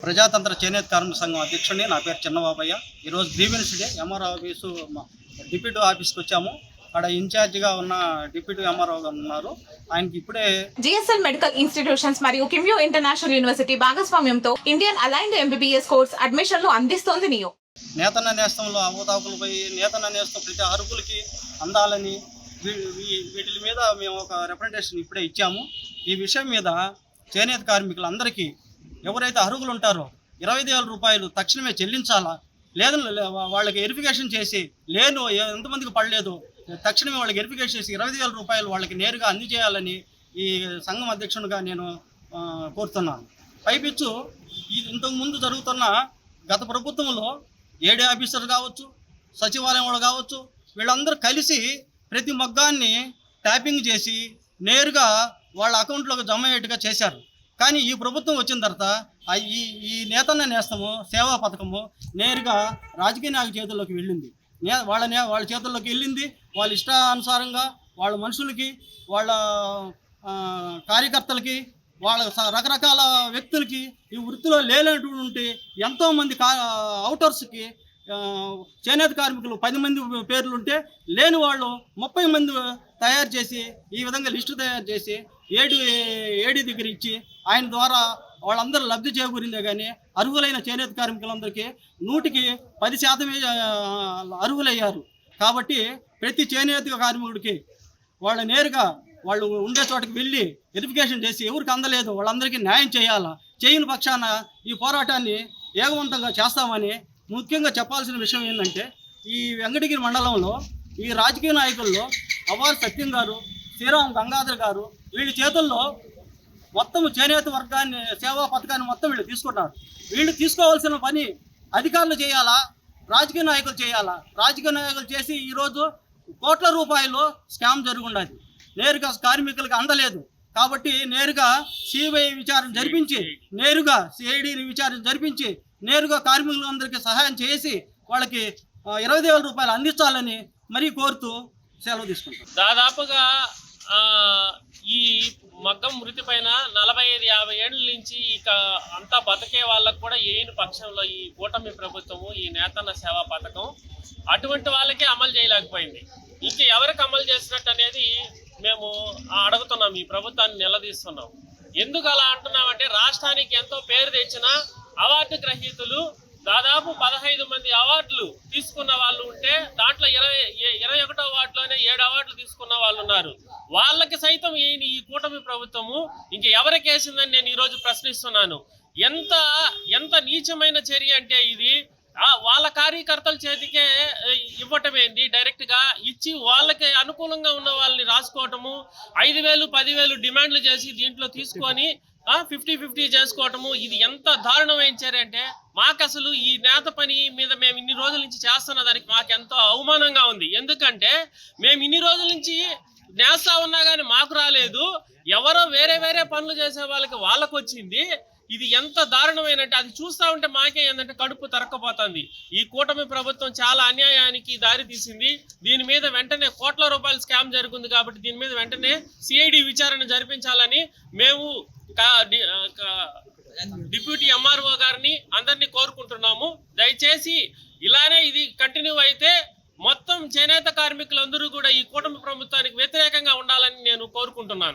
ప్రజాతంత్ర చేనేత కార్మిక సంఘం అధ్యక్షుడిని. నా పేరు చిన్నబాబయ్య. ఈరోజు grievance day MRO office deputy ఆఫీస్కి వచ్చాము. అక్కడ ఇన్ఛార్జిగా ఉన్న డిప్యూటీ ఎంఆర్ఓ ఉన్నారు. ఆయనకి ఇప్పుడే జిఎస్ఎల్ మెడికల్ ఇన్స్టిట్యూషన్స్ మరియు కిమ్యూ ఇంటర్నేషనల్ యూనివర్సిటీ భాగస్వామ్యంతో ఇండియన్ అలైన్డ్ ఎంబీబీఎస్ కోర్స్ అడ్మిషన్లు అందిస్తోంది నియో. నేతన్న నేస్తంలో అవతాకులపై నేతన్న నేస్తం ప్రతి అర్హులకి అందాలని వీటి మీద మేము ఒక రిప్రజెంటేషన్ ఇప్పుడే ఇచ్చాము. ఈ విషయం మీద చేనేత కార్మికులందరికీ ఎవరైతే అర్హులు ఉంటారో 25,000 రూపాయలు తక్షణమే చెల్లించాలా, లేదు వాళ్ళకి వెరిఫికేషన్ చేసి లేను ఎంతమందికి పడలేదు తక్షణమే వాళ్ళకి వెరిఫికేషన్ చేసి 25,000 రూపాయలు వాళ్ళకి నేరుగా అందజేయాలని ఈ సంఘం అధ్యక్షునిగా నేను కోరుతున్నాను. పైపిచ్చు ఇంతకుముందు జరుగుతున్న గత ప్రభుత్వంలో ఏడీ ఆఫీసర్ కావచ్చు, సచివాలయం వాళ్ళు కావచ్చు, వీళ్ళందరూ కలిసి ప్రతి మగ్గాన్ని ట్యాపింగ్ చేసి నేరుగా వాళ్ళ అకౌంట్లోకి జమ అయ్యేట్టుగా చేశారు. కానీ ఈ ప్రభుత్వం వచ్చిన తర్వాత ఈ నేతన్న నేస్తము సేవా పథకము నేరుగా రాజకీయ నాయకుల చేతుల్లోకి వెళ్ళింది. వాళ్ళ చేతుల్లోకి వెళ్ళింది. వాళ్ళ ఇష్టానుసారంగా వాళ్ళ మనుషులకి, వాళ్ళ కార్యకర్తలకి, వాళ్ళ రకరకాల వ్యక్తులకి ఈ వృత్తిలో లేనటువంటి ఎంతోమంది అవుటర్స్కి చేనేత కార్మికులు 10 మంది పేర్లుంటే లేని వాళ్ళు 30 మంది తయారు చేసి ఈ విధంగా లిస్టు తయారు చేసి ఏడీ దగ్గర ఇచ్చి ఆయన ద్వారా వాళ్ళందరూ లబ్ధి చేకూరిందే కానీ అర్హులైన చేనేత కార్మికులందరికీ 100% అర్హులయ్యారు. కాబట్టి ప్రతి చేనేత కార్మికుడికి వాళ్ళ నేరుగా వాళ్ళు ఉండే చోటకి వెళ్ళి వెరిఫికేషన్ చేసి ఎవరికి అందలేదు వాళ్ళందరికీ న్యాయం చేయాలా. చేయని పక్షాన ఈ పోరాటాన్ని ఏకవంతంగా చేస్తామని ముఖ్యంగా చెప్పాల్సిన విషయం ఏంటంటే, ఈ వెంకటగిరి మండలంలో ఈ రాజకీయ నాయకుల్లో అవ్వారు సత్యం గారు, శ్రీరామ్ గంగాధర్ గారు వీళ్ళ చేతుల్లో మొత్తం చేనేత వర్గాన్ని సేవా పథకాన్ని మొత్తం వీళ్ళు తీసుకున్నారు. వీళ్ళు తీసుకోవాల్సిన పని అధికారులు చేయాలా, రాజకీయ నాయకులు చేయాలా? రాజకీయ నాయకులు చేసి ఈరోజు కోట్ల రూపాయలు స్కామ్ జరుగుండదు, నేరుగా కార్మికులకు అందలేదు. కాబట్టి నేరుగా సిబిఐ విచారణ జరిపించి, నేరుగా సిఐడి విచారణ జరిపించి నేరుగా కార్మికులందరికీ సహాయం చేసి వాళ్ళకి 25,000 రూపాయలు అందించాలని మరీ కోరుతూ సెలవు తీసుకుంటాం. దాదాపుగా ఈ మగ్గం వృత్తి పైన 45-50 ఏళ్ళ నుంచి ఇక అంతా బతికే వాళ్ళకు కూడా ఏయిన పక్షంలో ఈ కూటమి ప్రభుత్వము ఈ నేతన్న సేవా పథకం అటువంటి వాళ్ళకే అమలు చేయలేకపోయింది. ఇంక ఎవరికి అమలు చేసినట్టు అనేది మేము అడుగుతున్నాం, ఈ ప్రభుత్వాన్ని నిలదీస్తున్నాం. ఎందుకు అలా అంటున్నామంటే, రాష్ట్రానికి ఎంతో పేరు తెచ్చిన అవార్డు గ్రహీతలు దాదాపు 15 మంది అవార్డులు తీసుకున్న వాళ్ళు ఉంటే దాంట్లో 21వ వార్డులోనే 7 అవార్డులు తీసుకున్న వాళ్ళు ఉన్నారు. వాళ్ళకి సైతం ఈ కూటమి ప్రభుత్వము ఇంక ఎవరికి వేసిందని నేను ఈరోజు ప్రశ్నిస్తున్నాను. ఎంత నీచమైన చర్య అంటే ఇది. వాళ్ళ కార్యకర్తల చేతికే ఇవ్వటమేంది, డైరెక్ట్గా ఇచ్చి వాళ్ళకి అనుకూలంగా ఉన్న వాళ్ళని రాసుకోవటము, 5,000 10,000 డిమాండ్లు చేసి దీంట్లో తీసుకొని 50-50 చేసుకోవటము. ఇది ఎంత దారుణమైన చర్య అంటే, మాకు అసలు ఈ నేత పని మీద మేము ఇన్ని రోజుల నుంచి చేస్తున్న దానికి మాకు ఎంతో అవమానంగా ఉంది. ఎందుకంటే మేము ఇన్ని రోజుల నుంచి నేస్తా ఉన్నా కానీ మాకు రాలేదు, ఎవరో వేరే పనులు చేసే వాళ్ళకి వచ్చింది. ఇది ఎంత దారుణమైనంటే అది చూస్తూ ఉంటే మాకే ఏంటంటే కడుపు తరక్కపోతుంది. ఈ కూటమి ప్రభుత్వం చాలా అన్యాయానికి దారి తీసింది. దీని మీద వెంటనే కోట్ల రూపాయల స్కామ్ జరుగుతుంది. కాబట్టి దీని మీద వెంటనే సిఐడి విచారణ జరిపించాలని మేము డిప్యూటీ ఎంఆర్ఓ గారిని అందరినీ కోరుకుంటున్నాము. దయచేసి ఇలానే ఇది కంటిన్యూ అయితే మొత్తం చేనేత కార్మికులందరూ కూడా ఈ కూటమి ప్రభుత్వానికి వ్యతిరేకంగా ఉండాలని నేను కోరుకుంటున్నాను.